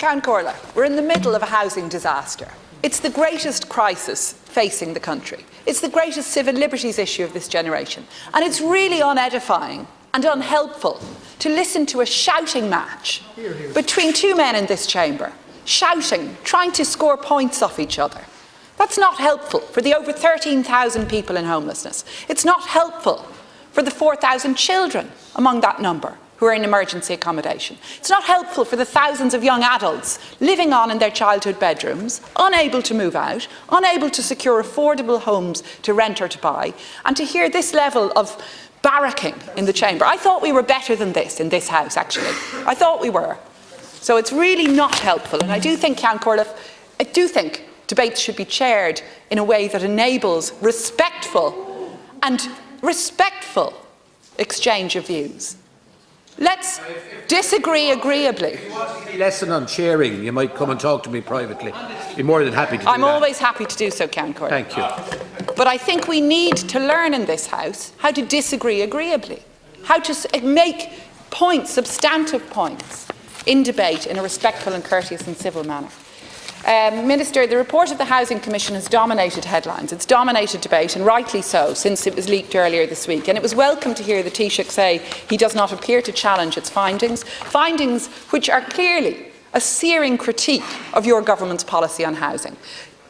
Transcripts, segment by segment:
Count Corla, we're in the middle of a housing disaster. It's the greatest crisis facing the country. It's the greatest civil liberties issue of this generation. And it's really unedifying and unhelpful to listen to a shouting match between two men in this chamber, shouting, trying to score points off each other. That's not helpful for the over 13,000 people in homelessness. It's not helpful for the 4,000 children among that number who are in emergency accommodation. It's not helpful for the thousands of young adults living on in their childhood bedrooms, unable to move out, unable to secure affordable homes to rent or to buy, and to hear this level of barracking in the chamber. I thought we were better than this in this House, actually. I thought we were. So it's really not helpful. And I do think, Count Corliffe, I do think debates should be chaired in a way that enables respectful exchange of views. Let's disagree agreeably. If you want any lesson on chairing, you might come and talk to me privately. I'd be more than happy to do that. I'm always happy to do so, Count Corliffe. Thank you. But I think we need to learn in this House how to disagree agreeably, how to make points, substantive points, in debate in a respectful and courteous and civil manner. Minister, the report of the Housing Commission has dominated headlines. It's dominated debate, and rightly so, since it was leaked earlier this week. And it was welcome to hear the Taoiseach say he does not appear to challenge its findings, findings which are clearly a searing critique of your government's policy on housing.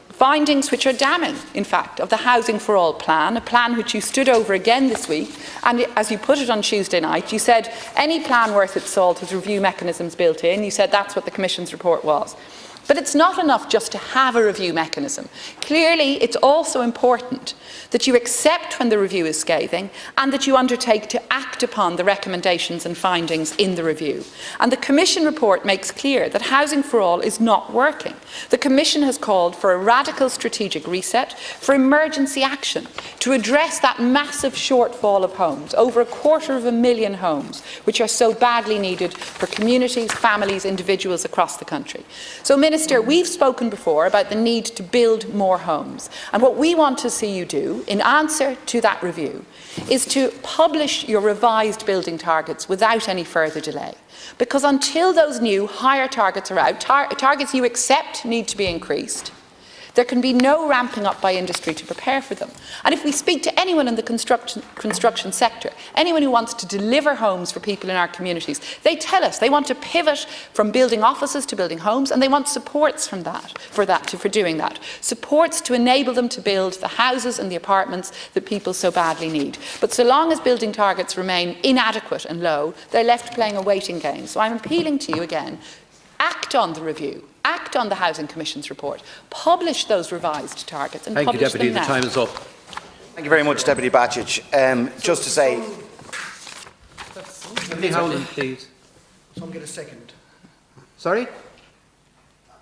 Findings which are damning, in fact, of the Housing for All plan, a plan which you stood over again this week, and as you put it on Tuesday night, you said any plan worth its salt has review mechanisms built in. You said that's what the Commission's report was. But it's not enough just to have a review mechanism. Clearly, it's also important that you accept when the review is scathing and that you undertake to act upon the recommendations and findings in the review. And the Commission report makes clear that Housing for All is not working. The Commission has called for a radical strategic reset, for emergency action to address that massive shortfall of homes, over 250,000 homes, which are so badly needed for communities, families, individuals across the country. So, Minister, we've spoken before about the need to build more homes, and what we want to see you do in answer to that review is to publish your revised building targets without any further delay. Because until those new higher targets are out, targets you accept need to be increased, there can be no ramping up by industry to prepare for them. And if we speak to anyone in the construction sector, anyone who wants to deliver homes for people in our communities, they tell us they want to pivot from building offices to building homes, and they want supports for doing that. Supports to enable them to build the houses and the apartments that people so badly need. But so long as building targets remain inadequate and low, they're left playing a waiting game. So I'm appealing to you again, act on the review. Act on the Housing Commission's report. Publish those revised targets and publish them now. Thank you, Deputy. The time is up. Thank you very much, Deputy Bacik. Just to say... Howland, please. Some get a second. Sorry?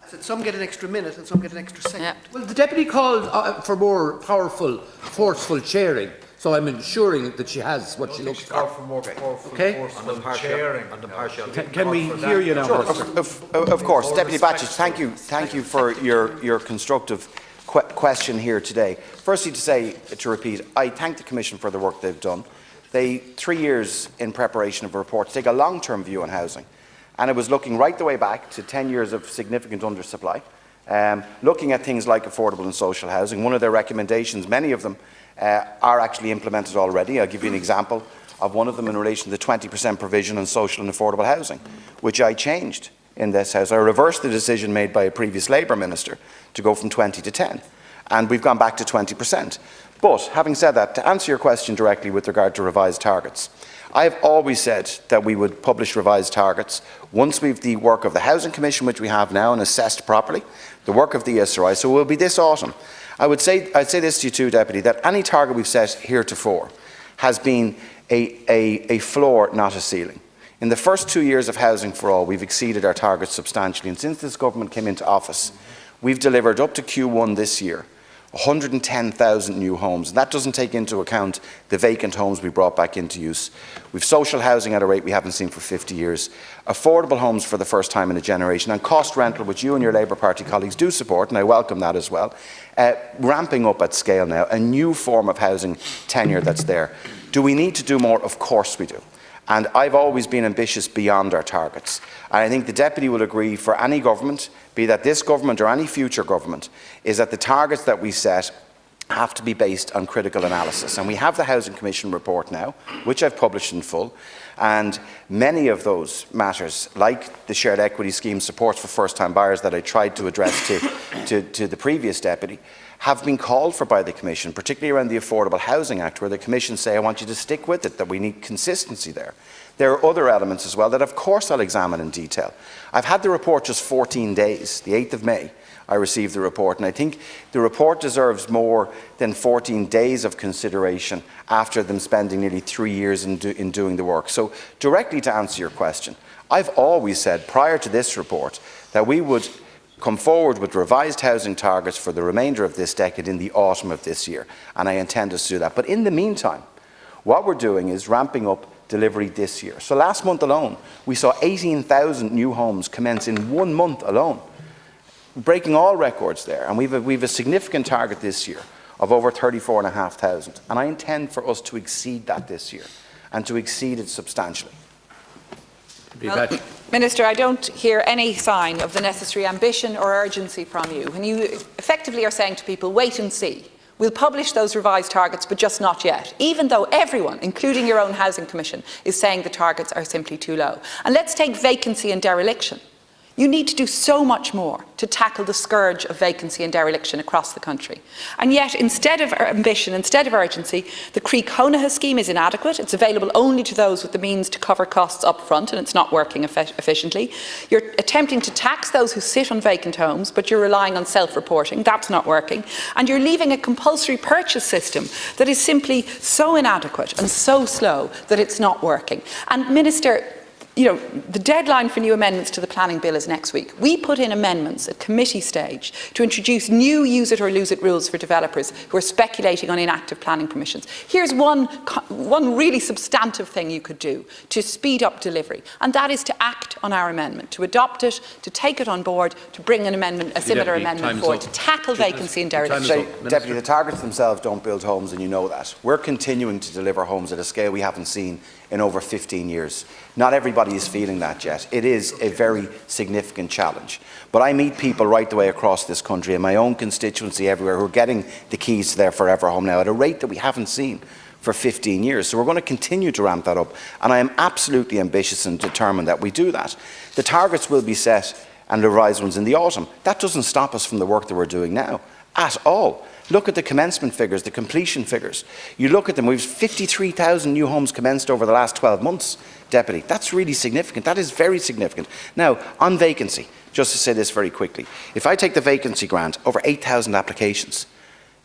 I said some get an extra minute and some get an extra second. Yeah. Well, the Deputy called for more powerful, forceful chairing, so I'm ensuring that she has what she looks for. Okay? Can we hear you now? Sure, of course. Deputy Bacik, thank you for your constructive question here today. Firstly, to repeat, I thank the Commission for the work they've done. 3 years in preparation of a report to take a long-term view on housing. And it was looking right the way back to 10 years of significant undersupply, looking at things like affordable and social housing. One of their recommendations, many of them, are actually implemented already. I'll give you an example of one of them in relation to the 20% provision on social and affordable housing, which I changed in this House. I reversed the decision made by a previous Labour Minister to go from 20 to 10, and we've gone back to 20%. But, having said that, to answer your question directly with regard to revised targets, I have always said that we would publish revised targets once we've the work of the Housing Commission, which we have now, and assessed properly, the work of the ESRI, so it will be this autumn. I'd say this to you too, Deputy, that any target we've set heretofore has been a floor, not a ceiling. In the first 2 years of Housing for All, we've exceeded our targets substantially, and since this government came into office, we've delivered up to Q1 this year 110,000 new homes, and that doesn't take into account the vacant homes we brought back into use. We've social housing at a rate we haven't seen for 50 years, affordable homes for the first time in a generation, and cost rental, which you and your Labour Party colleagues do support, and I welcome that as well, ramping up at scale now, a new form of housing tenure that's there. Do we need to do more? Of course we do. And I've always been ambitious beyond our targets. And I think the Deputy will agree for any government, be that this government or any future government, is that the targets that we set have to be based on critical analysis. And we have the Housing Commission report now, which I've published in full, and many of those matters, like the shared equity scheme supports for first-time buyers that I tried to address to the previous Deputy, have been called for by the Commission, particularly around the Affordable Housing Act, where the Commission say, I want you to stick with it, that we need consistency there. There are other elements as well that, of course, I'll examine in detail. I've had the report just 14 days, the 8th of May. I received the report, and I think the report deserves more than 14 days of consideration after them spending nearly 3 years in doing the work. So, directly to answer your question, I've always said prior to this report that we would come forward with revised housing targets for the remainder of this decade in the autumn of this year, and I intend us to do that. But in the meantime, what we're doing is ramping up delivery this year. So last month alone, we saw 18,000 new homes commence in 1 month alone, breaking all records there. And we've a significant target this year of over 34,500. And I intend for us to exceed that this year, and to exceed it substantially. Well, Minister, I don't hear any sign of the necessary ambition or urgency from you. When you effectively are saying to people, wait and see. We'll publish those revised targets, but just not yet, even though everyone, including your own Housing Commission, is saying the targets are simply too low. And let's take vacancy and dereliction. You need to do so much more to tackle the scourge of vacancy and dereliction across the country. And yet, instead of ambition, instead of urgency, the Croí Cónaithe scheme is inadequate. It's available only to those with the means to cover costs up front, and it's not working efficiently. You're attempting to tax those who sit on vacant homes, but you're relying on self-reporting. That's not working. And you're leaving a compulsory purchase system that is simply so inadequate and so slow that it's not working. And Minister, you know, the deadline for new amendments to the planning bill is next week. We put in amendments at committee stage to introduce new use it or lose it rules for developers who are speculating on inactive planning permissions. Here's one really substantive thing you could do to speed up delivery, and that is to act on our amendment, to adopt it, to take it on board, to bring an amendment, a similar amendment forward, to tackle vacancy and dereliction. Deputy, the targets themselves don't build homes, and you know that. We're continuing to deliver homes at a scale we haven't seen in over 15 years. Not everybody is feeling that yet. It is a very significant challenge. But I meet people right the way across this country, in my own constituency everywhere, who are getting the keys to their forever home now at a rate that we haven't seen for 15 years. So we're going to continue to ramp that up. And I am absolutely ambitious and determined that we do that. The targets will be set and the revised ones in the autumn. That doesn't stop us from the work that we're doing now at all. Look at the commencement figures, the completion figures. You look at them, we've 53,000 new homes commenced over the last 12 months, Deputy. That's really significant. That is very significant. Now, on vacancy, just to say this very quickly, if I take the vacancy grant, over 8,000 applications,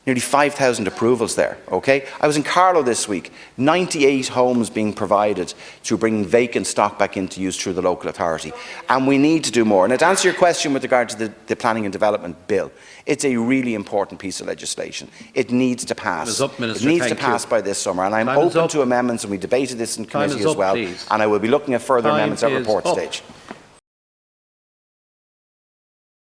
nearly 5,000 approvals there, okay? I was in Carlow this week, 98 homes being provided to bring vacant stock back into use through the local authority. And we need to do more. And to answer your question with regard to the Planning and Development Bill, it's a really important piece of legislation. It needs to pass. Minister, it needs to pass by this summer. And I'm open to amendments, and we debated this in committee as well. Please. And I will be looking at further amendments at report stage.